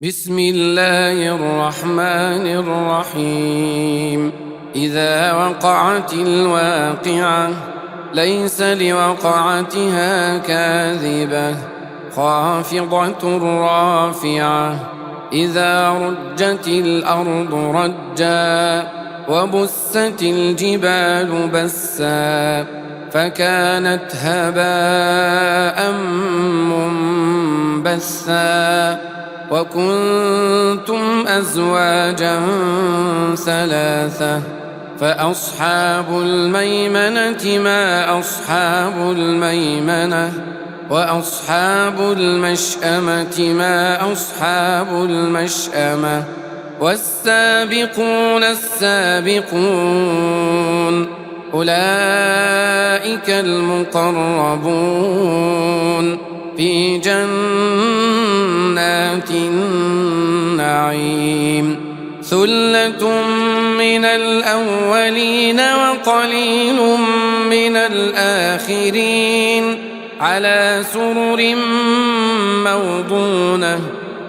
بسم الله الرحمن الرحيم. إذا وقعت الواقعة ليس لوقعتها كاذبة خافضة رافعة. إذا رجت الأرض رجا وبست الجبال بسا فكانت هباء منبثا. وكنتم أزواجا ثلاثة فأصحاب الميمنة ما أصحاب الميمنة وأصحاب المشأمة ما أصحاب المشأمة. والسابقون السابقون أولئك المقربون في جنات النعيم. ثلة من الأولين وقليل من الآخرين على سرر موضونة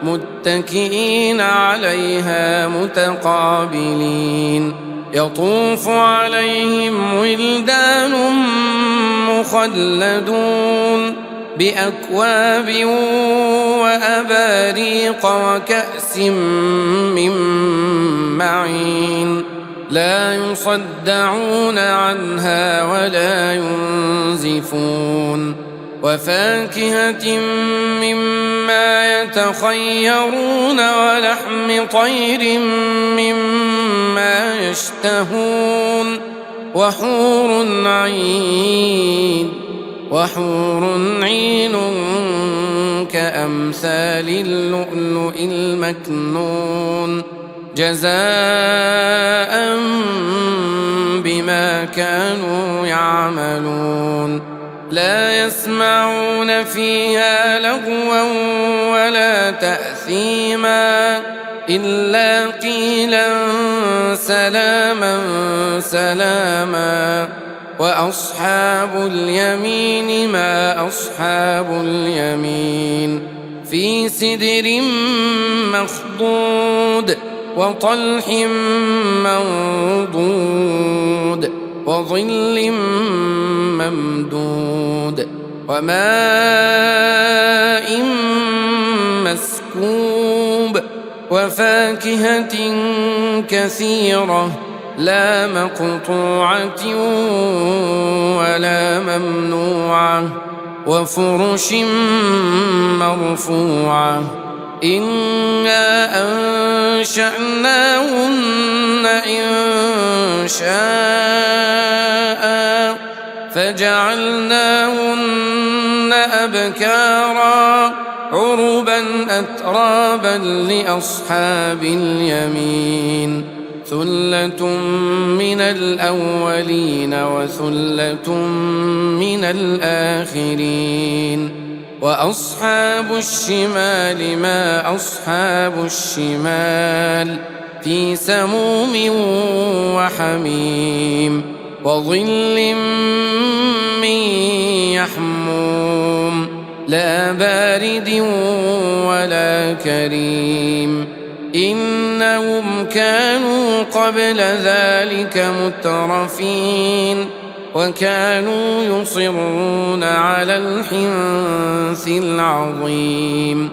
متكئين عليها متقابلين. يطوف عليهم ولدان مخلدون بأكواب وأباريق وكأس من معين لا يصدعون عنها ولا ينزفون. وفاكهة مما يتخيرون ولحم طير مما يشتهون. وحور عين كأمثال اللؤلؤ المكنون جزاء بما كانوا يعملون. لا يسمعون فيها لغوا ولا تأثيما إلا قيلا سلاما سلاما. وأصحاب اليمين ما أصحاب اليمين في سدر مخضود وطلح منضود وظل ممدود وماء مسكوب وفاكهة كثيرة لا مقطوعة ولا ممنوعة وفرش مرفوعة. إنا أنشأناهن إنشاء فجعلناهن أبكارا عربا أترابا لأصحاب اليمين. ثلة من الأولين وثلة من الآخرين. وأصحاب الشمال ما أصحاب الشمال في سموم وحميم وظل من يحموم لا بارد ولا كريم. إنهم كانوا قبل ذلك مترفين وكانوا يصرون على الحنث العظيم.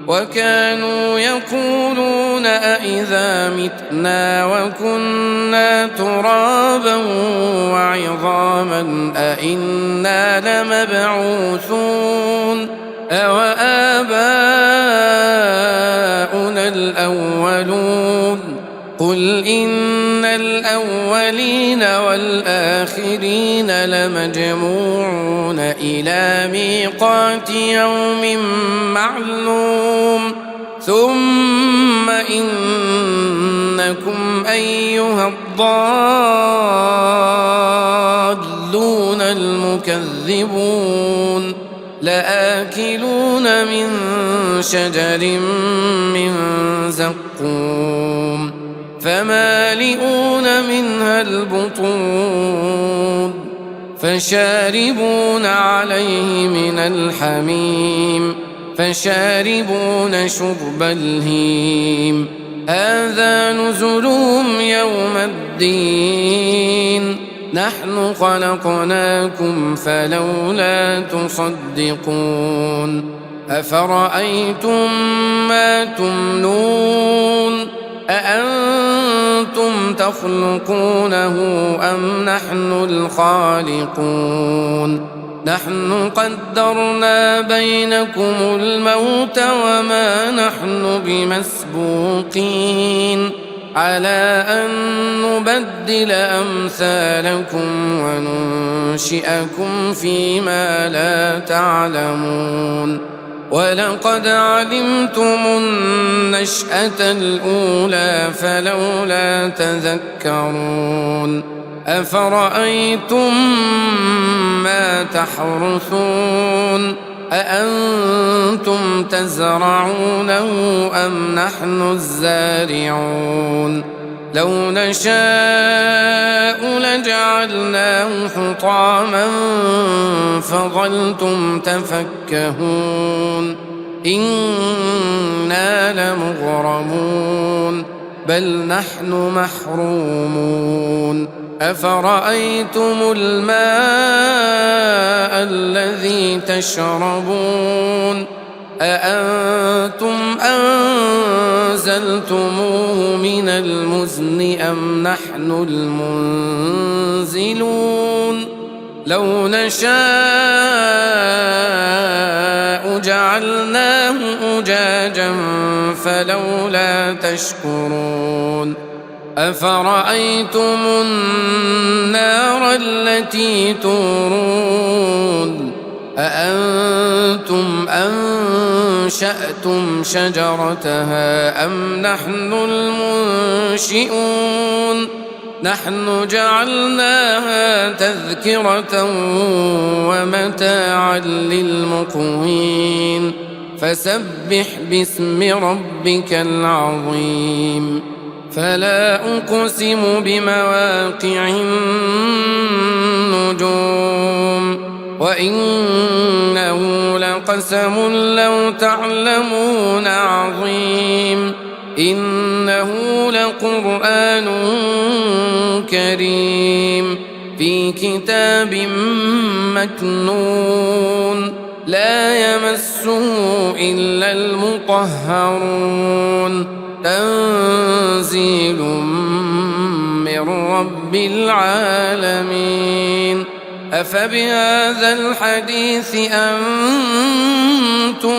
وكانوا يقولون أإذا متنا وكنا ترابا وعظاما أإنا لمبعوثون أوآباؤنا الأولون. قل إن الأولين والآخرين لمجموعون إلى ميقات يوم معلوم. ثم إنكم أيها الضالون المكذبون لآكلون من شجر من زقوم فمالئون منها البطون فشاربون عليه من الحميم فشاربون شرب الهيم هذا نزلهم يوم الدين نحن خلقناكم فلولا تصدقون أفرأيتم ما تمنون أأنتم تخلقونه أم نحن الخالقون نحن قدرنا بينكم الموت وما نحن بمسبوقين على أن نبدل أمثالكم وننشئكم فيما لا تعلمون ولقد علمتم النشأة الأولى فلولا تذكرون أفرأيتم ما تحرثون أأنتم تزرعونه أم نحن الزارعون لو نشاء لجعلناه حطاما فظلتم تفكهون إنا لمغرمون بل نحن محرومون أفرأيتم الماء الذي تشربون أأنتم أنزلتموه من المزن أم نحن المنزلون لو نشاء جعلناه أجاجا فلولا تشكرون أفرأيتم النار التي تورون أأنتم أنشأتم شجرتها أم نحن المنشئون نحن جعلناها تذكرة ومتاعا للمقوين فسبح باسم ربك العظيم فلا أقسم بمواقع النجوم وإنه لقسم لو تعلمون عظيم إنه لقرآن كريم في كتاب مكنون لا يمسه إلا المطهرون تنزيل من رب العالمين أفبهذا الحديث أنتم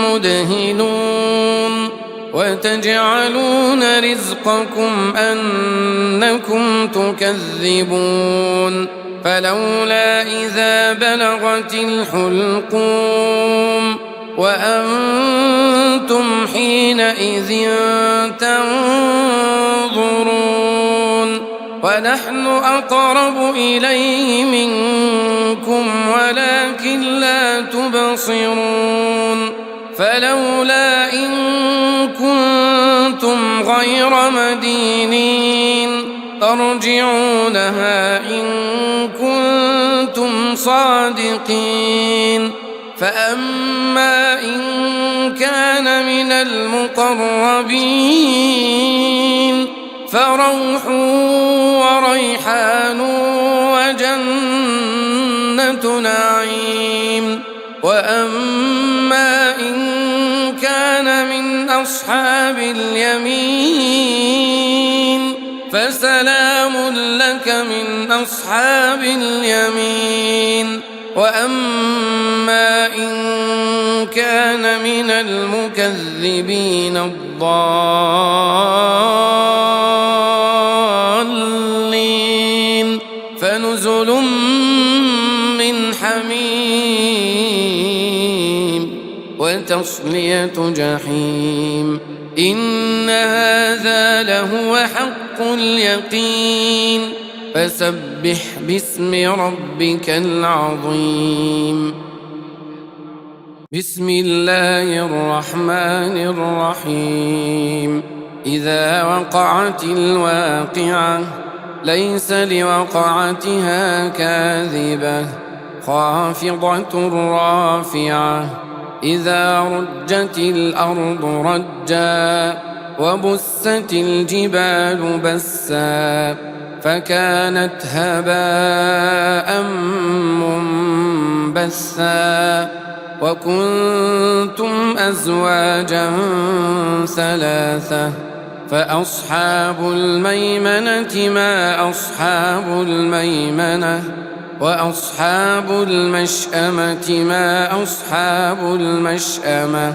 مدهنون وتجعلون رزقكم أنكم تكذبون فلولا إذا بلغت الحلقوم وأنتم حينئذ تنظرون ونحن أقرب إليه منكم ولكن لا تبصرون فلولا إن كنتم غير مدينين ترجعونها إن كنتم صادقين فأما إن كان من المقربين فروح وريحان وجنة نعيم وأما إن كان من أصحاب اليمين فسلام لك من أصحاب اليمين وأما إن كان من المكذبين الضالين فنزل من حميم وتصلية جحيم إن هذا لهو حق اليقين فسبح باسم ربك العظيم بسم الله الرحمن الرحيم إذا وقعت الواقعة ليس لوقعتها كاذبة خافضة رافعة إذا رجت الأرض رجا وبست الجبال بسا فكانت هباء منبثا وكنتم أزواجا ثلاثة فأصحاب الميمنة ما أصحاب الميمنة وأصحاب المشأمة ما أصحاب المشأمة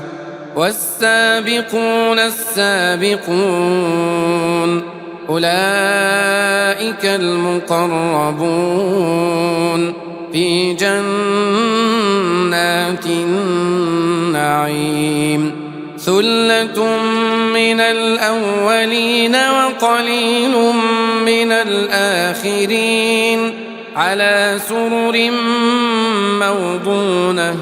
والسابقون السابقون أولئك المقربون في جنات النعيم ثلة من الأولين وقليل من الآخرين على سرر موضونة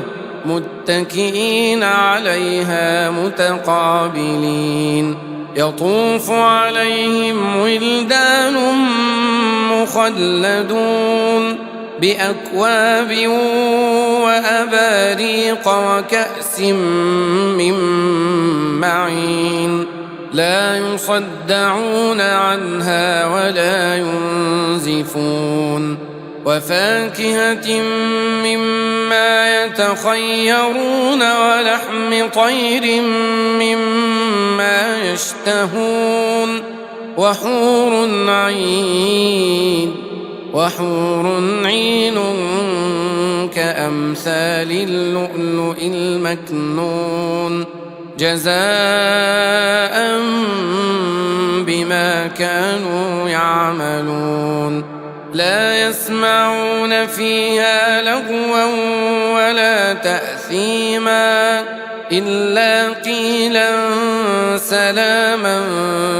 متكئين عليها متقابلين يطوف عليهم ولدان مخلدون بأكواب وأباريق وكأس من معين لا يصدعون عنها ولا ينزفون وفاكهة مما يتخيرون ولحم طير مما يشتهون وحور عين كأمثال اللؤلؤ المكنون جزاء بما كانوا يعملون لا يسمعون فيها لغوا ولا تأثيما إلا قيلا سلاما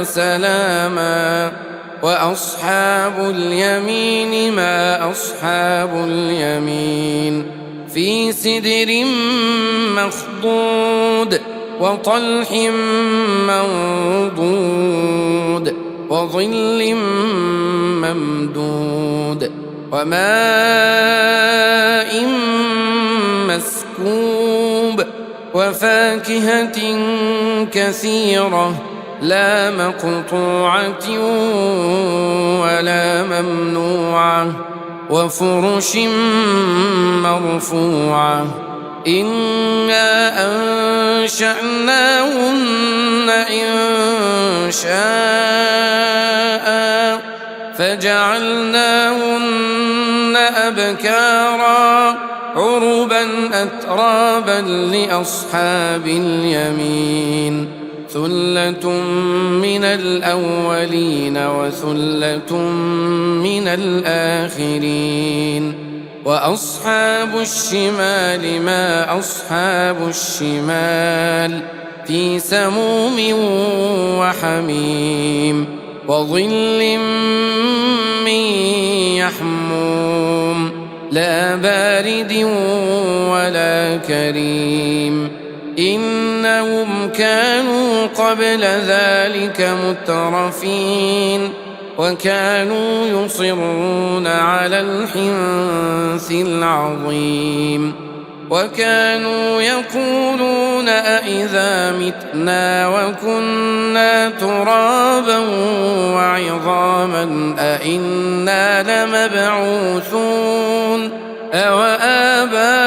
سلاما وأصحاب اليمين ما أصحاب اليمين في سدر مخضود وطلح منضود وظل ممدود وماء مسكوب وفاكهة كثيرة لا مقطوعة ولا ممنوعة وفرش مرفوعة إنا أنشأناهن إنشاء فجعلناهن أبكارا عربا أترابا لأصحاب اليمين ثلة من الأولين وثلة من الآخرين وأصحاب الشمال ما أصحاب الشمال في سموم وحميم وظل من يحموم لا بارد ولا كريم إنهم كانوا قبل ذلك مترفين وكانوا يصرون على الحنث العظيم وكانوا يقولون أإذا متنا وكنا ترابا وعظاما أإنا لمبعوثون أوآباؤنا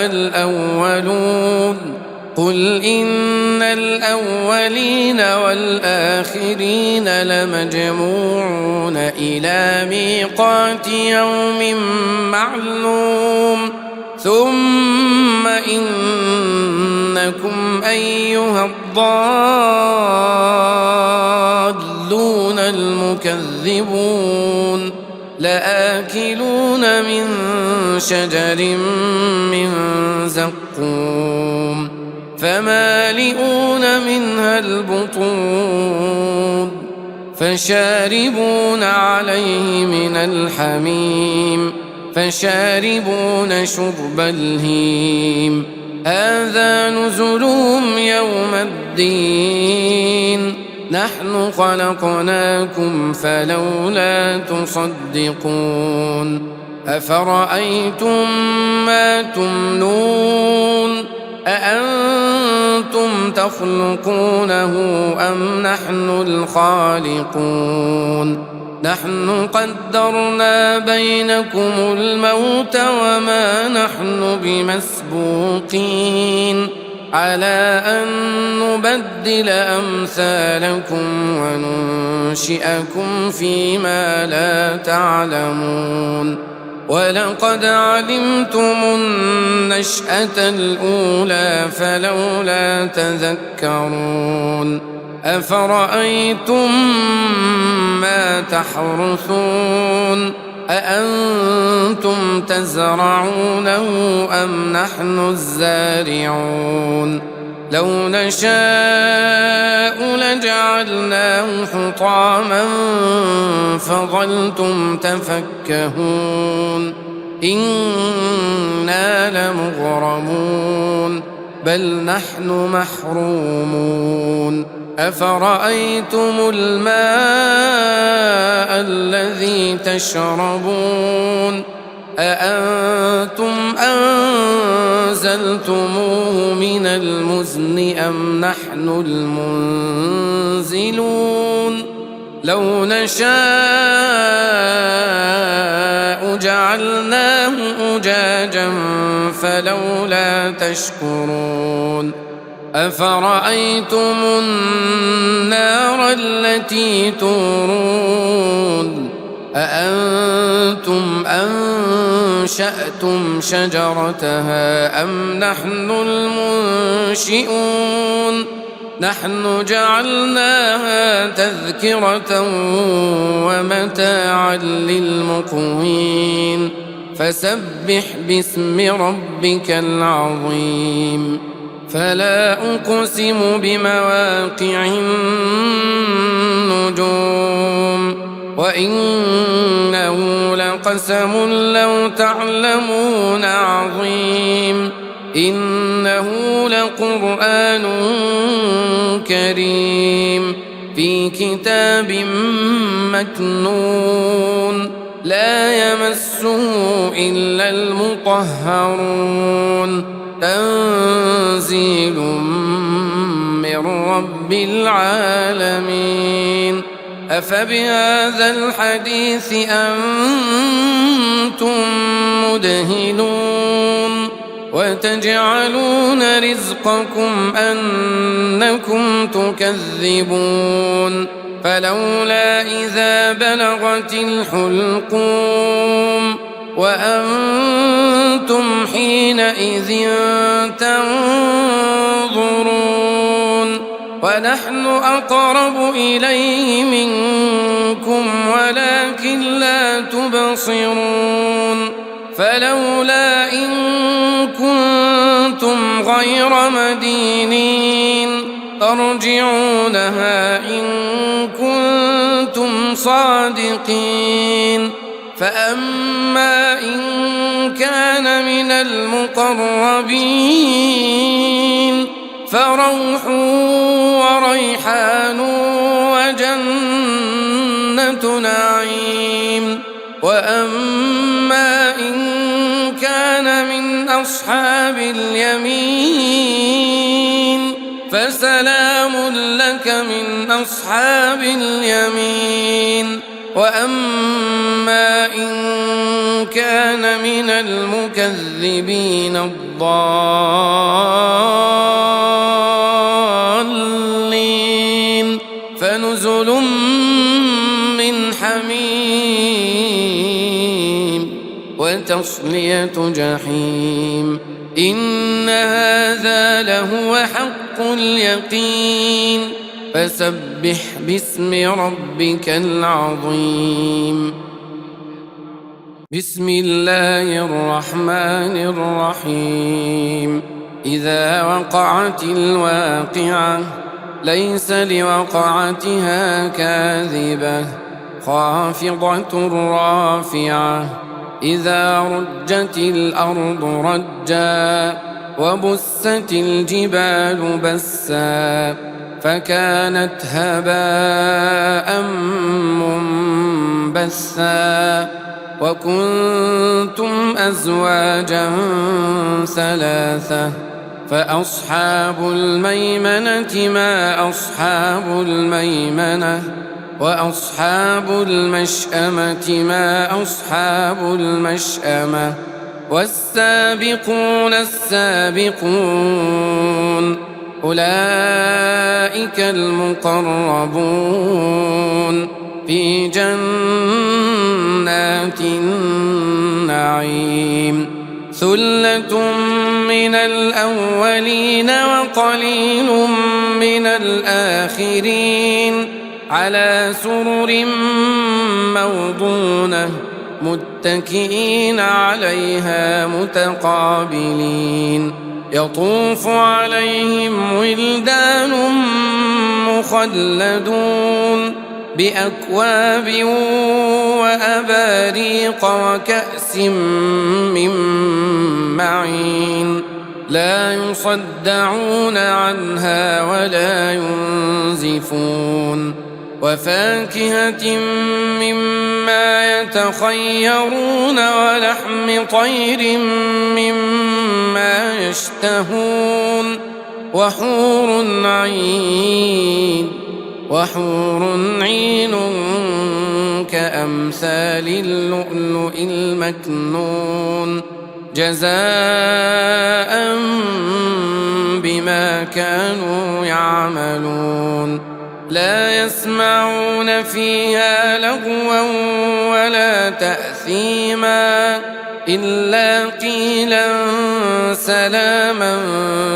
الأولون قل إن الأولين والآخرين لمجموعون إلى ميقات يوم معلوم ثم إنكم أيها الضالون المكذبون لآكلون من شجر من زقوم فمالئون منها البطون فشاربون عليه من الحميم فشاربون شرب الهيم هذا نزلهم يوم الدين نحن خلقناكم فلولا تصدقون أفرأيتم ما تمنون أأنتم تخلقونه أم نحن الخالقون نحن قدرنا بينكم الموت وما نحن بمسبوقين على أن نبدل أمثالكم وننشئكم فيما لا تعلمون ولقد علمتم النشأة الأولى فلولا تذكرون أفرأيتم ما تحرثون أأنتم تزرعونه أم نحن الزارعون لو نشاء لجعلناه حطاما فظلتم تفكهون إنا لمغرمون بل نحن محرومون أفرأيتم الماء الذي تشربون أأنتم أنزلتموه من المزن أم نحن المنزلون لو نشاء جعلناه أجاجا فلولا تشكرون أفرأيتم النار التي تورون أأنتم أنشأتم شجرتها أم نحن المنشئون نحن جعلناها تذكرة ومتاعا للمقوين فسبح باسم ربك العظيم فلا أقسم بمواقع النجوم وإنه لقسم لو تعلمون عظيم إنه لقرآن كريم في كتاب مكنون لا يمسه إلا المطهرون تنزيل من رب العالمين أفبهذا الحديث أنتم مدهنون وتجعلون رزقكم أنكم تكذبون فلولا إذا بلغت الحلقوم وأنتم حينئذ تنظرون ونحن أقرب إليه منكم ولكن لا تبصرون فلولا إن كنتم غير مدينين ترجعونها إن كنتم صادقين فأما إن كان من المقربين فروح وريحان وجنة نعيم وأما إن كان من أصحاب اليمين فسلام لك من أصحاب اليمين وأما إن كان من المكذبين الضالين فنزل من حميم وتصلية جحيم إن هذا لهو حق اليقين فسبح باسم ربك العظيم بسم الله الرحمن الرحيم إذا وقعت الواقعة ليس لوقعتها كاذبة خافضة رافعة إذا رجت الأرض رجا وبست الجبال بسا فكانت هباء منبثا وكنتم أزواجا ثلاثة فأصحاب الميمنة ما أصحاب الميمنة وأصحاب المشأمة ما أصحاب المشأمة والسابقون السابقون أولئك المقربون في جنات النعيم ثلة من الأولين وقليل من الآخرين على سرر موضونة متكئين عليها متقابلين يطوف عليهم ولدان مخلدون بأكواب وأباريق وكأس من معين لا يصدعون عنها ولا ينزفون وفاكهة مما يتخيرون ولحم طير مما يشتهون وحور عين كأمثال اللؤلؤ المكنون جزاء بما كانوا يعملون لا يسمعون فيها لغوا ولا تأثيما إلا قيلا سلاما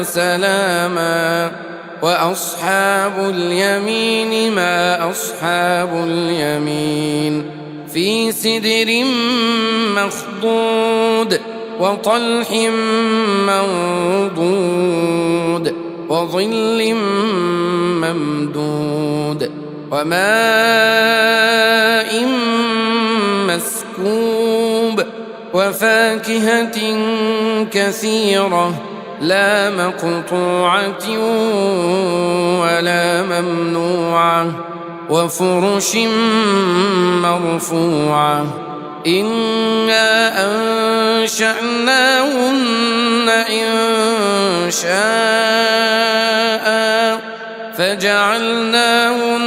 سلاما وأصحاب اليمين ما أصحاب اليمين في سدر مخضود وطلح منضود وظل ممدود وماء مسكوب وفاكهة كثيرة لا مقطوعة ولا ممنوعة وفرش مرفوعة إنا أنشأناهن إنشاء فجعلناهن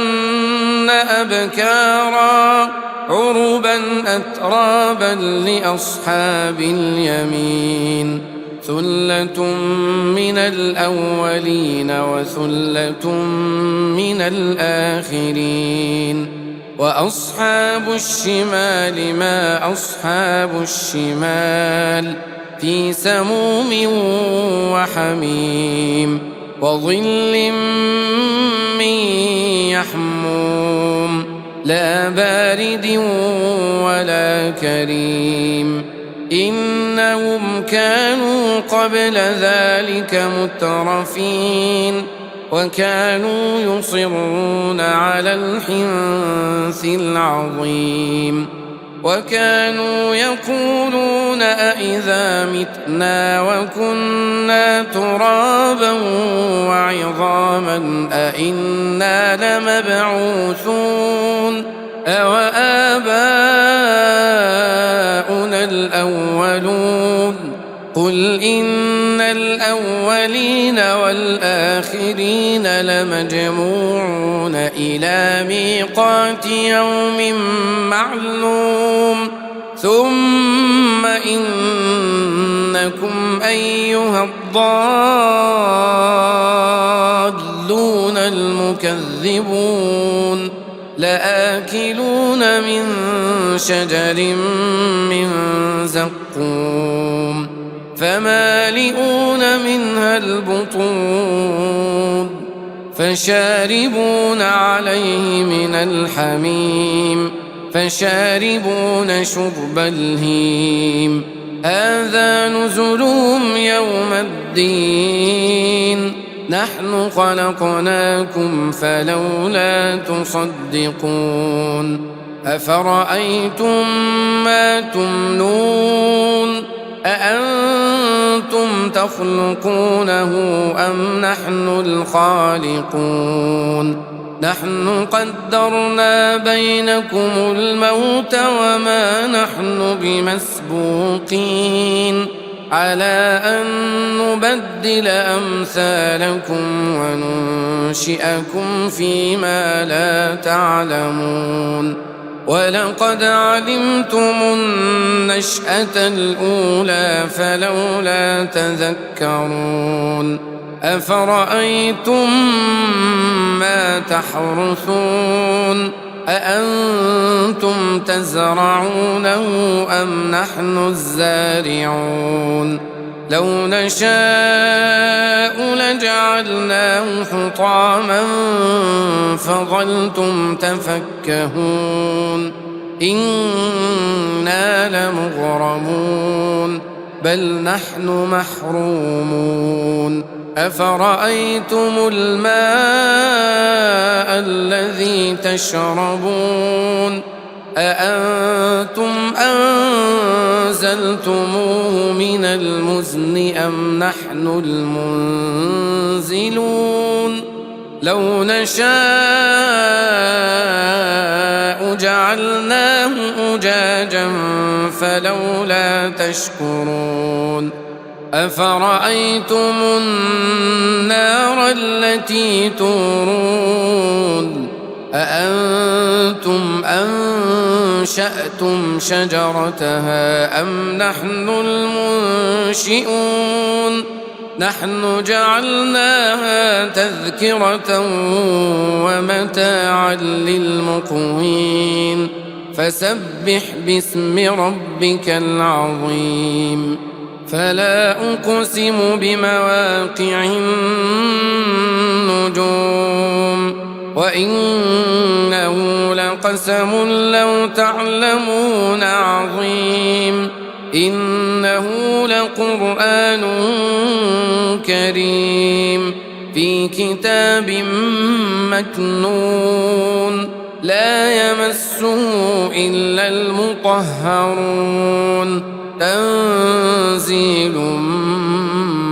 أبكارا عربا أترابا لأصحاب اليمين ثلة من الأولين وثلة من الآخرين وأصحاب الشمال ما أصحاب الشمال في سموم وحميم وظل من يحموم لا بارد ولا كريم إنهم كانوا قبل ذلك مترفين وكانوا يصرون على الحنث العظيم وكانوا يقولون أإذا متنا وكنا ترابا وعظاما أإنا لمبعوثون أوآباؤنا الأولون قل إن الأولين والآخرين لمجموعون إلى ميقات يوم معلوم ثم إنكم أيها الضالون المكذبون لآكلون من شجر من زقوم فمالئون منها البطون فشاربون عليه من الحميم فشاربون شرب الهيم هذا نزلهم يوم الدين نحن خلقناكم فلولا أأنتم تخلقونه أم نحن الخالقون نحن قدرنا بينكم الموت وما نحن بمسبوقين على أن نبدل أمثالكم وننشئكم فيما لا تعلمون ولقد علمتم النشأة الأولى فلولا تذكرون أفرأيتم ما تحرثون أأنتم تزرعونه أم نحن الزارعون لو نشاء لجعلناه حطاما فظلتم تفكهون إنا لمغرمون بل نحن محرومون أفرأيتم الماء الذي تشربون أأنتم أنزلتموه من المزن أم نحن المنزلون لو نشاء جعلناه أجاجا فلولا تشكرون أفرأيتم النار التي تورون أأنتم أنشأتم شجرتها أم نحن المنشئون نحن جعلناها تذكرة ومتاعا للمقوين فسبح باسم ربك العظيم فلا أقسم بمواقع النجوم وإنه لقسم لو تعلمون عظيم إنه لقرآن كريم في كتاب مكنون لا يمسه إلا المطهرون تنزيل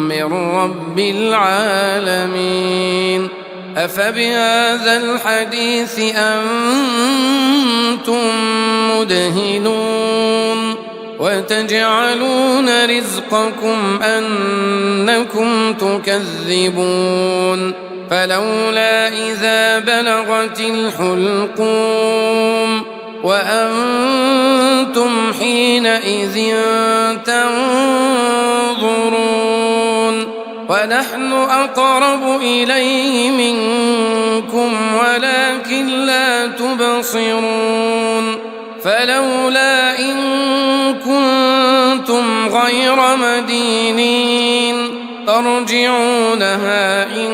من رب العالمين أفبهذا الحديث أنتم مدهنون وتجعلون رزقكم أنكم تكذبون فلولا إذا بلغت الحلقوم وأنتم حينئذ تنظرون ونحن أقرب إليه منكم ولكن لا تبصرون فلولا إن كنتم غير مدينين ترجعونها إن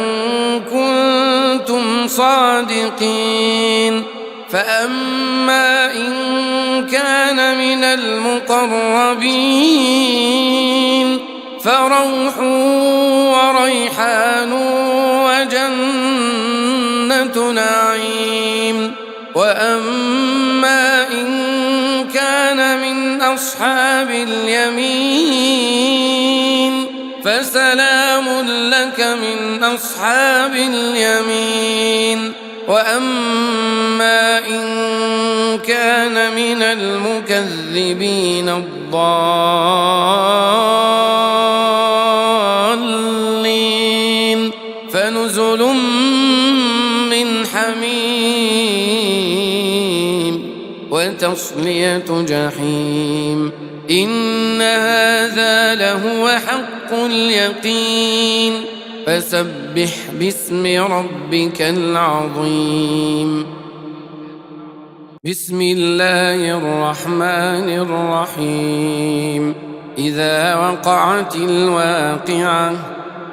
كنتم صادقين فأما إن كان من المقربين فروح وريحان وجنة نعيم وأما إن كان من أصحاب اليمين فسلام لك من أصحاب اليمين وأما إن كان من المكذبين الضالين فنزل من حميم وتصلية جحيم إن هذا لهو حق اليقين فسبح باسم ربك العظيم بسم الله الرحمن الرحيم إذا وقعت الواقعة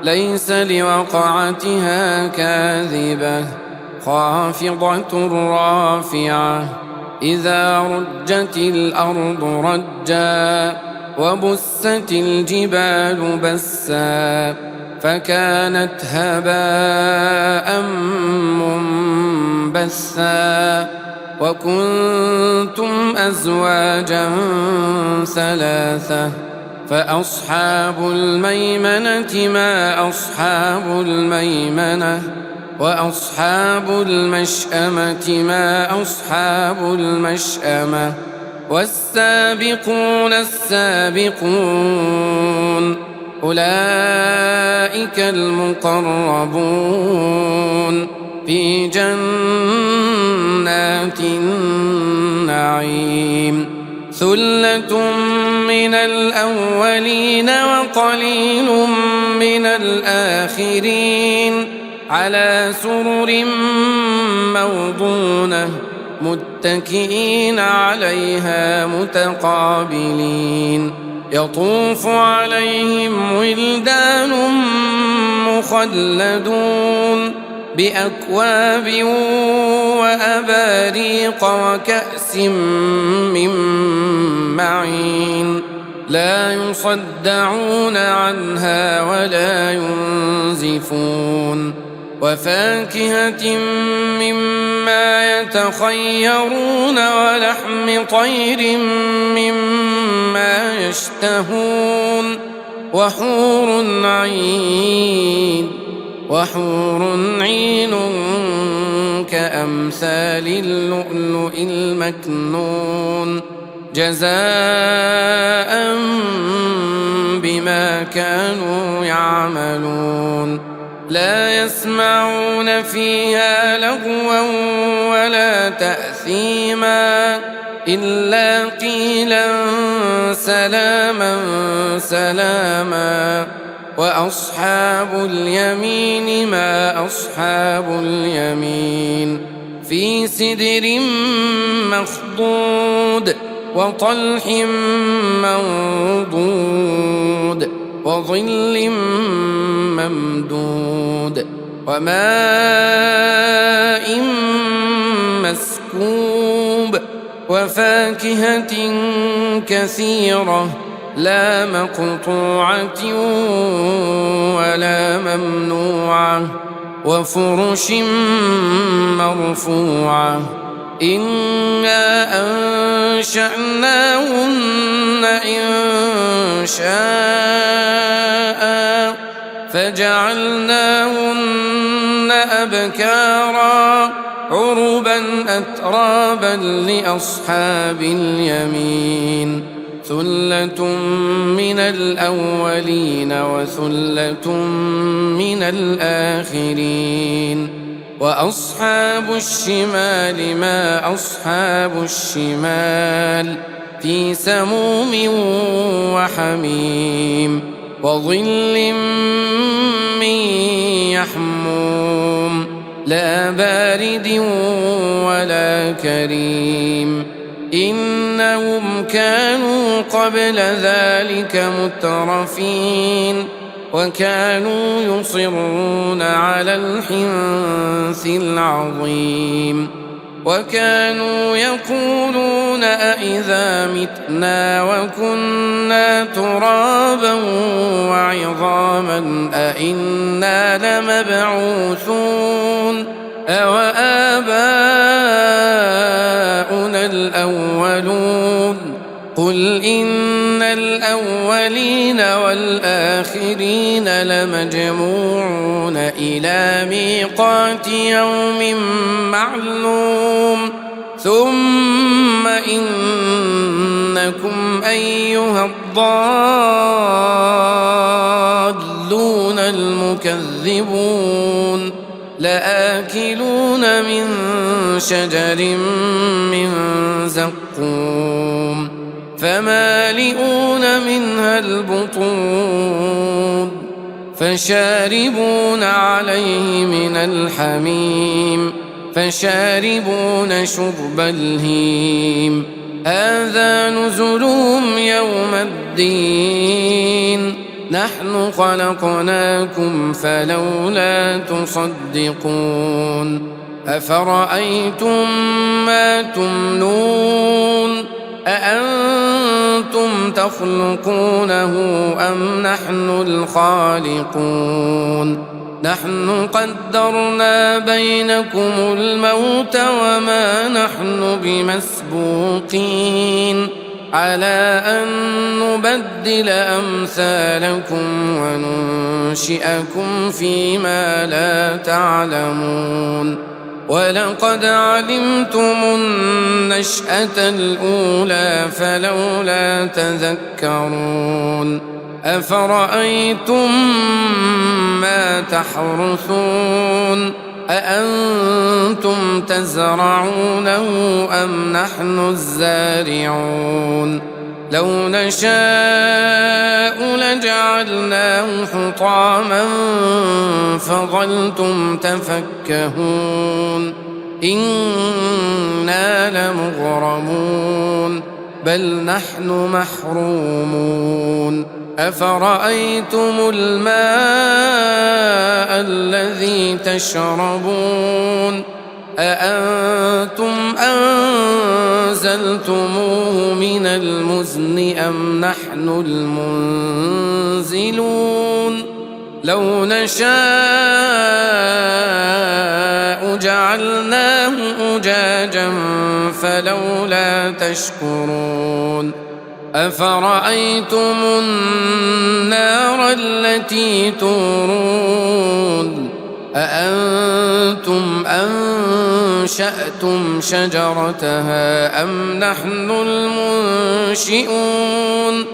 ليس لوقعتها كاذبة خافضة رافعة إذا رجت الأرض رجا وبست الجبال بسا فكانت هباء منبثا وكنتم أزواجا ثلاثة فأصحاب الميمنة ما أصحاب الميمنة وأصحاب المشأمة ما أصحاب المشأمة والسابقون السابقون أولئك المقربون في جنات النعيم ثلة من الأولين وقليل من الآخرين على سرر موضونة متكئين عليها متقابلين يطوف عليهم ولدان مخلدون بأكواب وأباريق وكأس من معين لا يصدعون عنها ولا ينزفون وفاكهة مما يتخيرون ولحم طير مما يشتهون وحور عين كأمثال اللؤلؤ المكنون جزاء بما كانوا يعملون لا يسمعون فيها لغوا ولا تأثيما إلا قيلا سلاما سلاما وأصحاب اليمين ما أصحاب اليمين في سدر مخضود وطلح منضود وظل ممدود وماء مسكوب وفاكهة كثيرة لا مقطوعة ولا ممنوعة وفرش مرفوعة إنا أنشأناهن إنشاء فجعلناهن أبكارا عربا أترابا لأصحاب اليمين ثلة من الأولين وثلة من الآخرين وأصحاب الشمال ما أصحاب الشمال في سموم وحميم وظل من يحموم لا بارد ولا كريم إنهم كانوا قبل ذلك مترفين وكانوا يصرون على الحنث العظيم وكانوا يقولون أإذا متنا وكنا ترابا وعظاما أإنا لمبعوثون أوآباؤنا الأولون قل إن الأولين والآخرين لمجموعون إلى ميقات يوم معلوم ثم إنكم أيها الضالون المكذبون لآكلون من شجر من زقوم فمالئون منها البطون فشاربون عليه من الحميم فشاربون شرب الهيم هذا نزلهم يوم الدين نحن خلقناكم فلولا تصدقون أفرأيتم ما تمنون أأنتم تخلقونه أم نحن الخالقون نحن قدرنا بينكم الموت وما نحن بمسبوقين على أن نبدل أمثالكم وننشئكم فيما لا تعلمون ولقد علمتم النشأة الأولى فلولا تذكرون أفرأيتم ما تحرثون أأنتم تزرعونه أم نحن الزارعون لو نشاء لجعلناه حطاما فظلتم تفكهون إنا لمغرمون بل نحن محرومون أفرأيتم الماء الذي تشربون أأنتم أنزلتموه من المزن أم نحن المنزلون لو نشاء جعلناه أجاجا فلولا تشكرون أفرأيتم النار التي تورون أأنتم أنشأتم شجرتها أم نحن المنشئون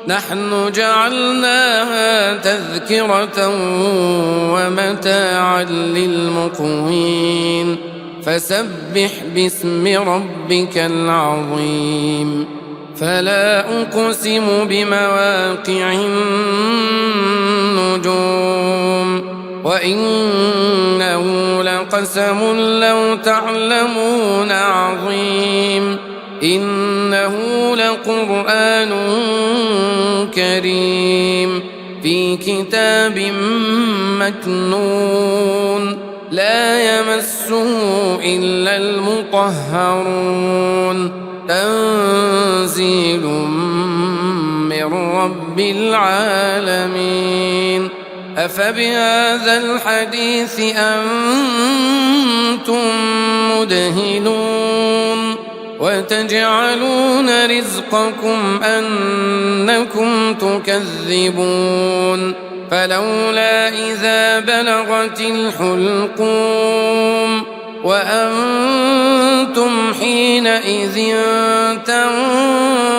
نحن جعلناها تذكرة ومتاعا للمقوين فسبح باسم ربك العظيم فلا أقسم بمواقع النجوم وإنه لقسم لو تعلمون عظيم إنه لقرآن كريم في كتاب مكنون لا يمسه إلا المطهرون تنزيل من رب العالمين أفبهذا الحديث أنتم مدهنون وتجعلون رزقكم أنكم تكذبون فلولا إذا بلغت الحلقوم وأنتم حينئذ تنظرون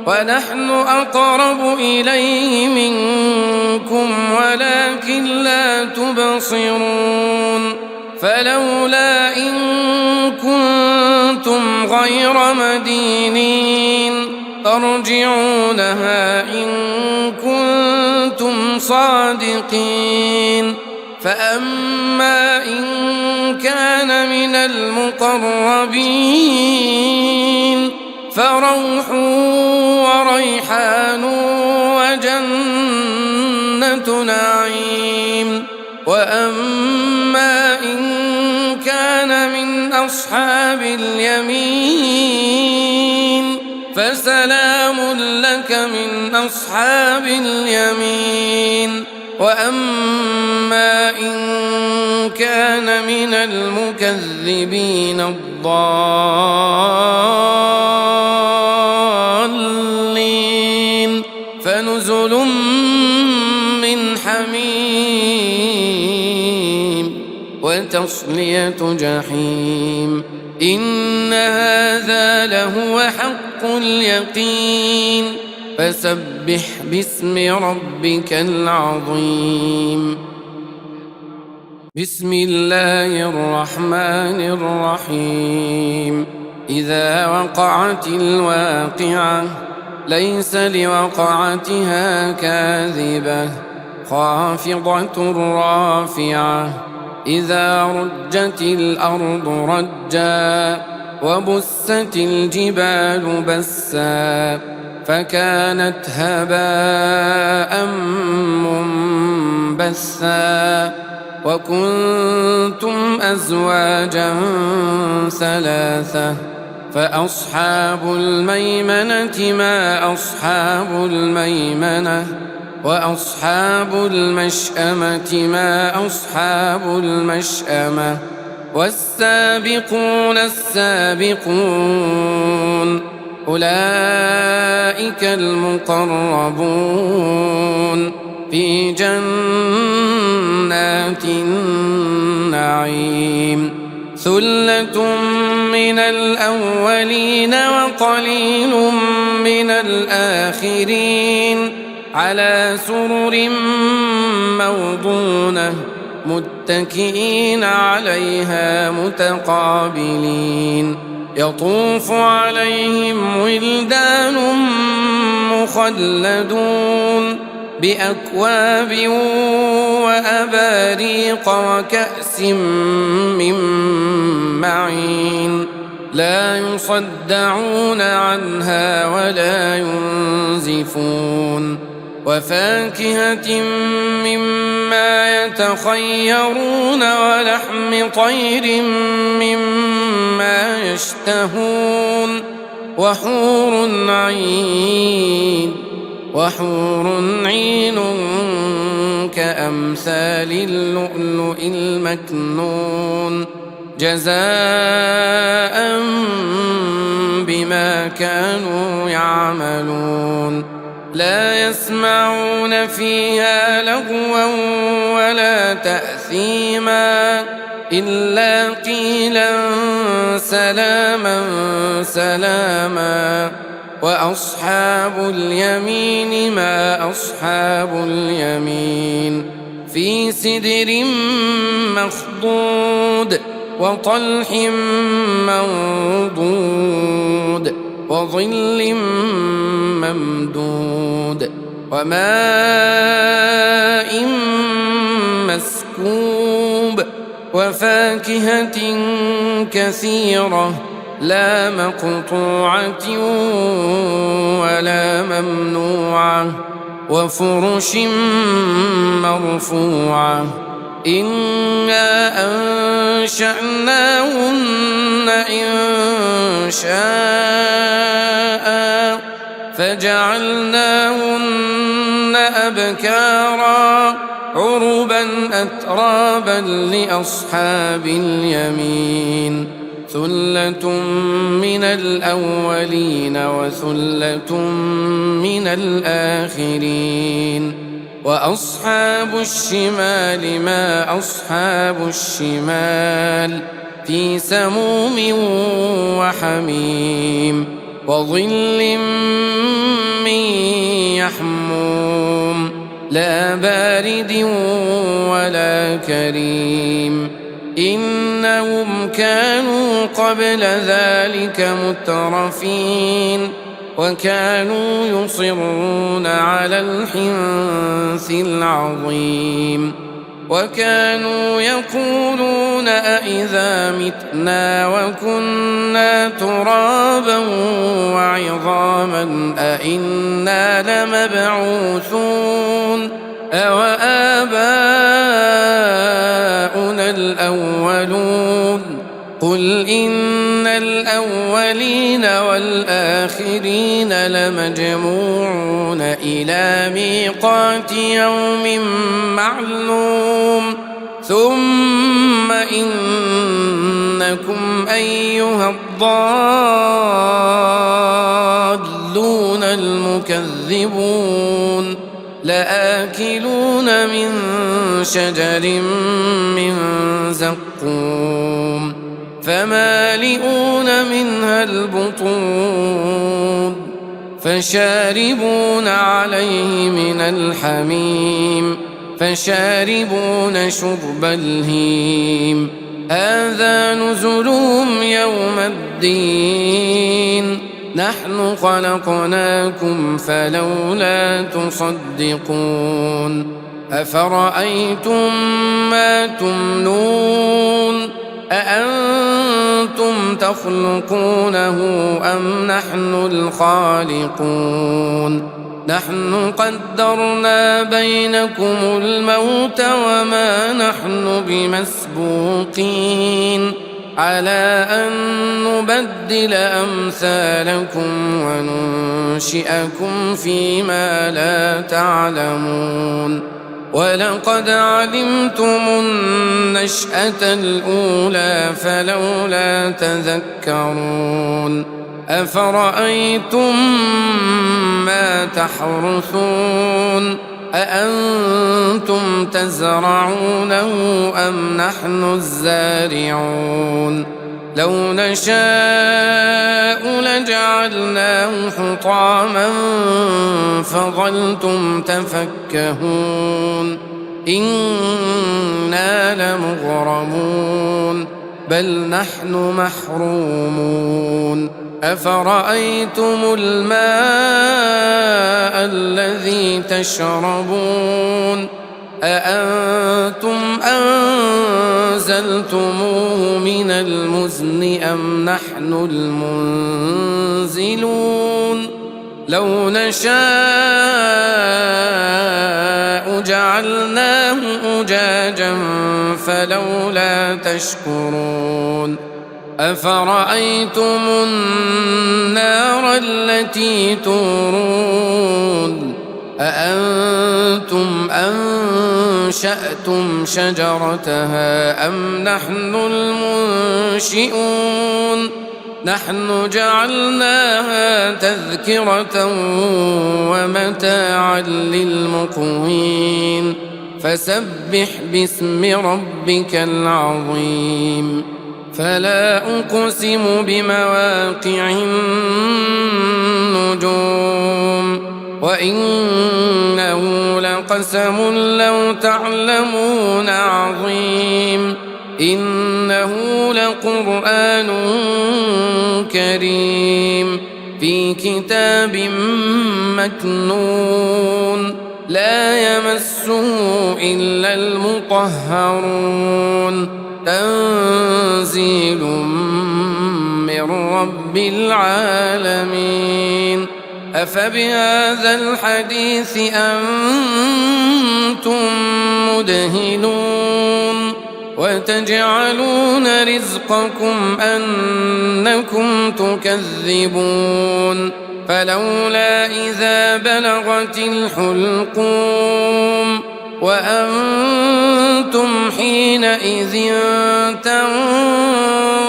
ونحن أقرب إليه منكم ولكن لا تبصرون فلولا إن كنتم غير مدينين ترجعونها إن كنتم صادقين فأما إن كان من المقربين فروح وريحان وجنة نعيم وأما إن كان من أصحاب اليمين فسلام لك من أصحاب اليمين وأما إن كان من المكذبين الضالين فنزل من حميم وتصلية جحيم إن هذا لهو حق اليقين فسبح باسم ربك العظيم بسم الله الرحمن الرحيم إذا وقعت الواقعة ليس لوقعتها كاذبة خافضة رافعة إذا رجت الأرض رجا وبست الجبال بسا فكانت هباء منبثا وكنتم أزواجا ثلاثة فأصحاب الميمنة ما أصحاب الميمنة وأصحاب المشأمة ما أصحاب المشأمة والسابقون السابقون أولئك المقربون في جنات النعيم ثلة من الأولين وقليل من الآخرين على سرر موضونة متكئين عليها متقابلين يطوف عليهم ولدان مخلدون بأكواب وأباريق وكأس من معين لا يصدعون عنها ولا ينزفون وفاكهة مما يتخيرون ولحم طير مما يشتهون وحور عين كأمثال اللؤلؤ المكنون جزاء بما كانوا يعملون لا يسمعون فيها لغوا ولا تأثيما إلا قيلا سلاما سلاما وأصحاب اليمين ما أصحاب اليمين في سدر مخضود وطلح منضود وظل ممدود وماء مسكوب وفاكهة كثيرة لا مقطوعة ولا ممنوعة وفرش مرفوعة إنا أنشأناهن إنشاء فجعلناهن أبكارا عربا أترابا لأصحاب اليمين ثلة من الأولين وثلة من الآخرين وأصحاب الشمال ما أصحاب الشمال في سموم وحميم وظل من يحموم لا بارد ولا كريم إنهم كانوا قبل ذلك مترفين وكانوا يصرون على الحنث العظيم وكانوا يقولون أإذا متنا وكنا ترابا وعظاما أإنا لمبعوثون أوآباؤنا الأولون قل إن الأولين والآخرين لمجموعون إلى ميقات يوم معلوم ثم إنكم أيها الضالون المكذبون لآكلون من شجر من زقوم فمالئون منها البطون فشاربون عليه من الحميم فشاربون شرب الهيم هذا نزلهم يوم الدين نحن خلقناكم فلولا تصدقون أفرأيتم ما تمنون أأنتم تخلقونه أم نحن الخالقون نحن قدرنا بينكم الموت وما نحن بمسبوقين على أن نبدل أمثالكم وننشئكم فيما لا تعلمون ولقد علمتم النشأة الأولى فلولا تذكرون أفرأيتم ما تحرثون أأنتم تزرعونه أم نحن الزارعون لو نشاء لجعلناه حطاما فظلتم تفكهون إنا لمغرمون بل نحن محرومون أفرأيتم الماء الذي تشربون أأنتم أنزلتموه من المزن أم نحن المنزلون لو نشاء جعلناه أجاجا فلولا تشكرون أفرأيتم النار التي تورون أأنتم أنشأتم شجرتها أم نحن المنشئون نحن جعلناها تذكرة ومتاعا للمقوين فسبح باسم ربك العظيم فلا أقسم بمواقع النجوم وإنه لقسم لو تعلمون عظيم إنه لقرآن كريم في كتاب مكنون لا يمسه إلا المطهرون تنزيل من رب العالمين أفبهذا الحديث أنتم مدهنون وتجعلون رزقكم أنكم تكذبون فلولا إذا بلغت الحلقوم وأنتم حينئذ تنظرون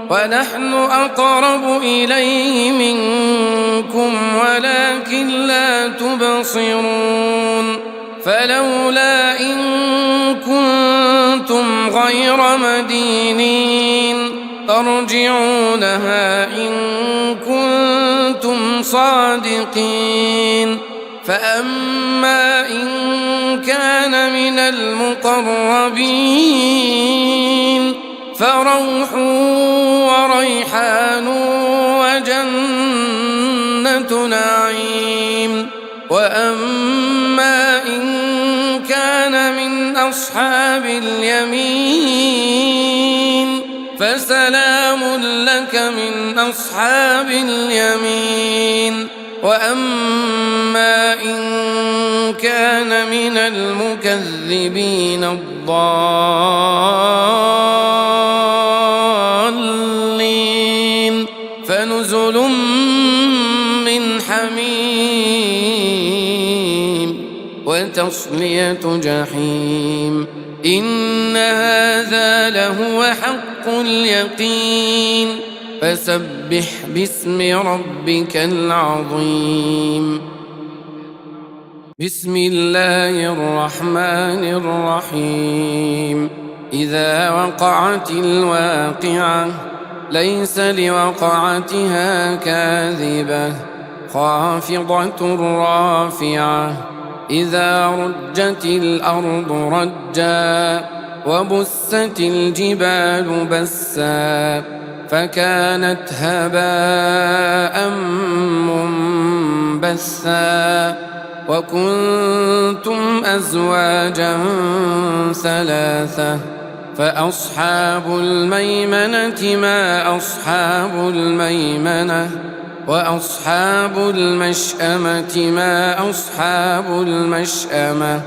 ونحن أقرب إليه منكم ولكن لا تبصرون فلولا إن كنتم غير مدينين ترجعونها إن كنتم صادقين فأما إن كان من المقربين فروح وريحان وجنة نعيم وأما إن كان من أصحاب اليمين فسلام لك من أصحاب اليمين وأما إن كان من المكذبين الضالين فنزل من حميم وتصلية جحيم إن هذا لهو حق اليقين فسبح باسم ربك العظيم بسم الله الرحمن الرحيم إذا وقعت الواقعة ليس لوقعتها كاذبة خافضة رافعة إذا رجت الأرض رجا وبست الجبال بسا فكانت هباء منبثا وكنتم أزواجا ثلاثة فأصحاب الميمنة ما أصحاب الميمنة وأصحاب المشأمة ما أصحاب المشأمة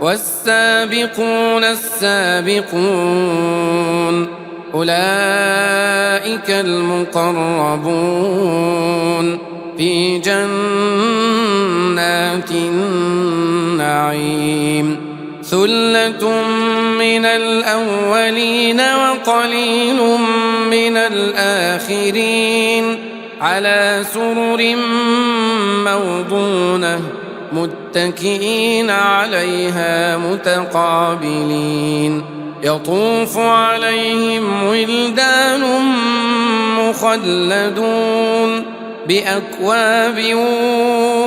والسابقون السابقون أولئك المقربون في جنات النعيم ثلة من الأولين وقليل من الآخرين على سرر موضونة متكئين عليها متقابلين يطوف عليهم ولدان مخلدون بأكواب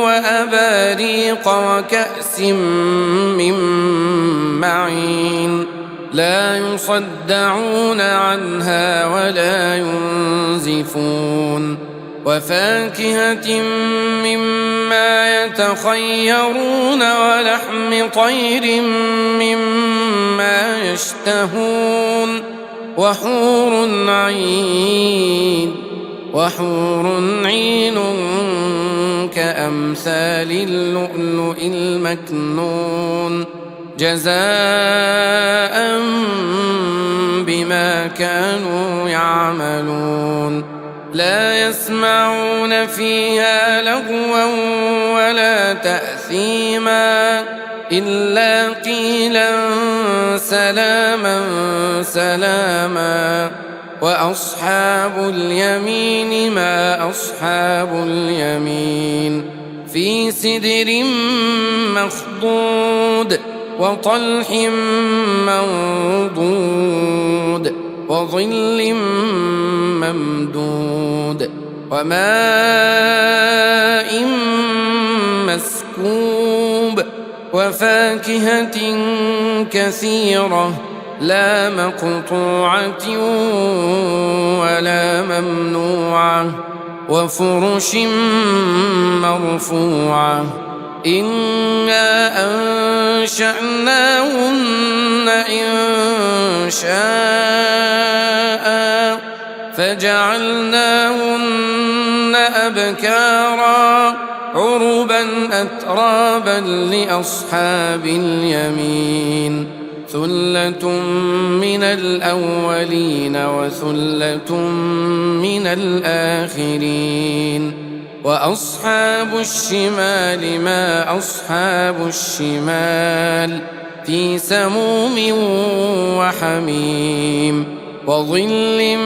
وأباريق وكأس من معين لا يصدعون عنها ولا ينزفون وفاكهة مما يتخيرون ولحم طير مما يشتهون وحور عين كأمثال اللؤلؤ المكنون جزاء بما كانوا يعملون لا يسمعون فيها لغوا ولا تأثيما إلا قيلا سلاما سلاما وأصحاب اليمين ما أصحاب اليمين في سدر مخضود وطلح منضود وظل ممدود وماء مسكوب وفاكهة كثيرة لا مقطوعة ولا ممنوعة وفرش مرفوعة إنا أنشأناهن إنشاء فجعلناهن أبكارا عربا أترابا لأصحاب اليمين ثلة من الأولين وثلة من الآخرين وأصحاب الشمال ما أصحاب الشمال في سموم وحميم وظل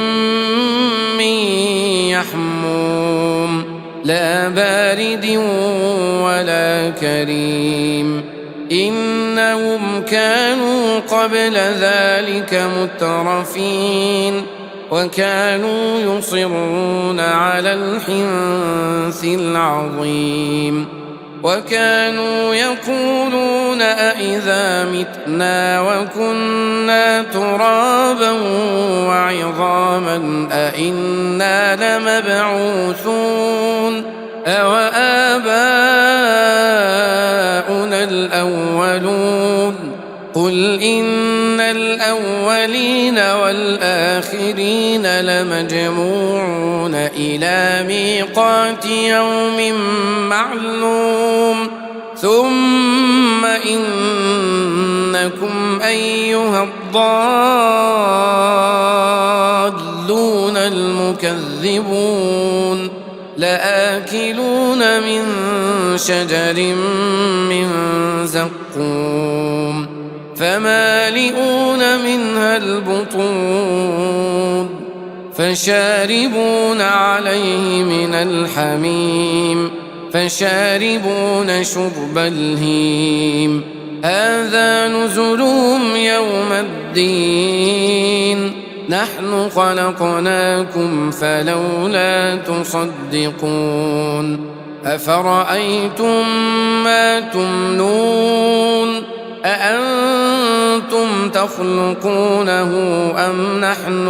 من يحموم لا بارد ولا كريم إنهم كانوا قبل ذلك مترفين وكانوا يصرون على الحنث العظيم وكانوا يقولون أإذا متنا وكنا ترابا وعظاما أإنا لمبعوثون أوآباؤنا الأولون قل إن الأولين والآخرين لمجموعون إلى ميقات يوم معلوم ثم إنكم أيها الضالون المكذبون لآكلون من شجر من زقوم فمالئون منها البطون فشاربون عليه من الحميم فشاربون شرب الهيم هذا نزلهم يوم الدين نحن خلقناكم فلولا تصدقون أفرأيتم ما تمنون أأنتم تخلقونه أم نحن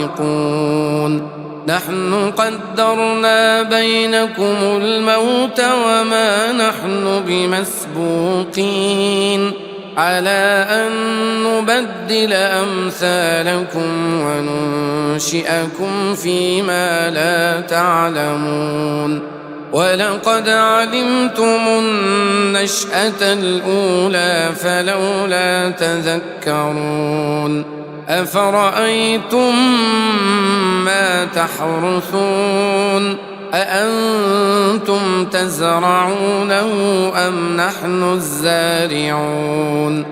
الخالقون نحن قدرنا بينكم الموت وما نحن بمسبوقين على أن نبدل أمثالكم وننشئكم فيما لا تعلمون ولقد علمتم النشأة الأولى فلولا تذكرون أفرأيتم ما تحرثون أأنتم تزرعونه أم نحن الزارعون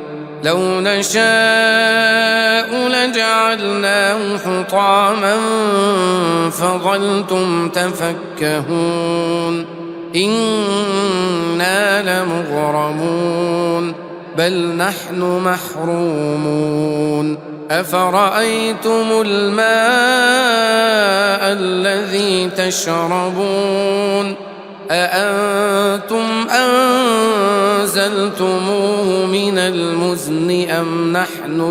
لو نشاء لجعلناه حطاما فظلتم تفكهون إنا لمغرمون بل نحن محرومون أفرأيتم الماء الذي تشربون أأنتم أنزلتموه من المزن أم نحن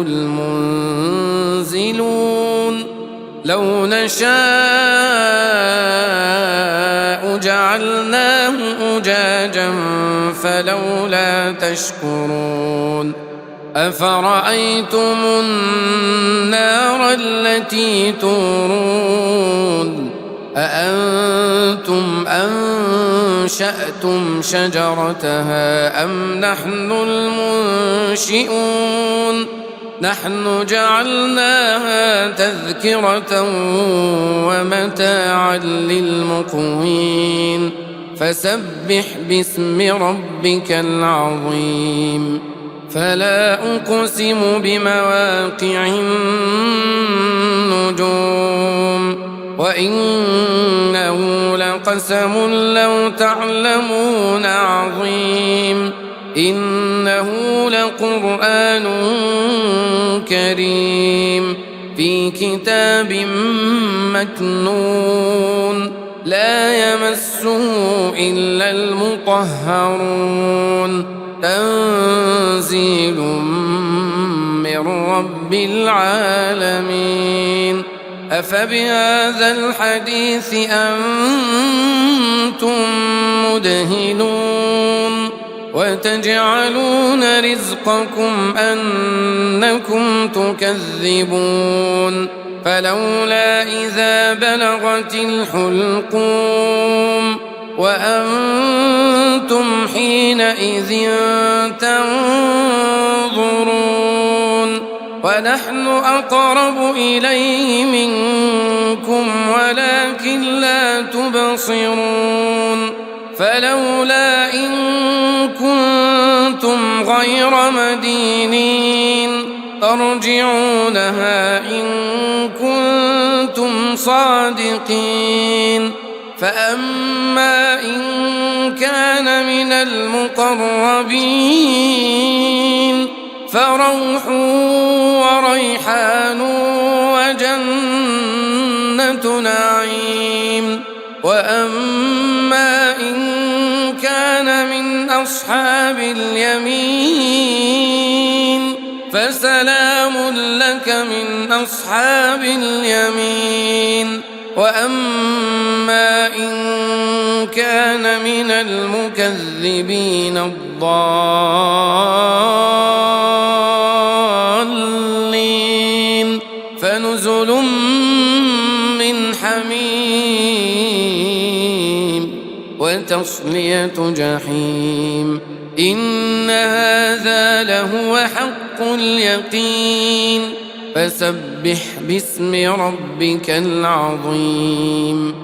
المنزلون لو نشاء جعلناه أجاجا فلولا تشكرون أفرأيتم النار التي تورون أأنتم أنشأتم شجرتها أم نحن المنشئون نحن جعلناها تذكرة ومتاعا للمقوين فسبح باسم ربك العظيم فلا أقسم بمواقع النجوم وإنه لقسم لو تعلمون عظيم إنه لقرآن كريم في كتاب مكنون لا يمسه إلا المطهرون تنزيل من رب العالمين أفبهذا الحديث أنتم مدهنون وتجعلون رزقكم أنكم تكذبون فلولا إذا بلغت الحلقوم وأنتم حينئذ تنظرون ونحن أقرب إليه منكم ولكن لا تبصرون فلولا إن كنتم غير مدينين ترجعونها إن كنتم صادقين فأما إن كان من المقربين فروح وريحان وجنة نعيم وأما إن كان من أصحاب اليمين فسلام لك من أصحاب اليمين وأما إن كان من المكذبين الضالين فنزل من حميم وتصلية جحيم إن هذا لهو حق اليقين فسبح باسم ربك العظيم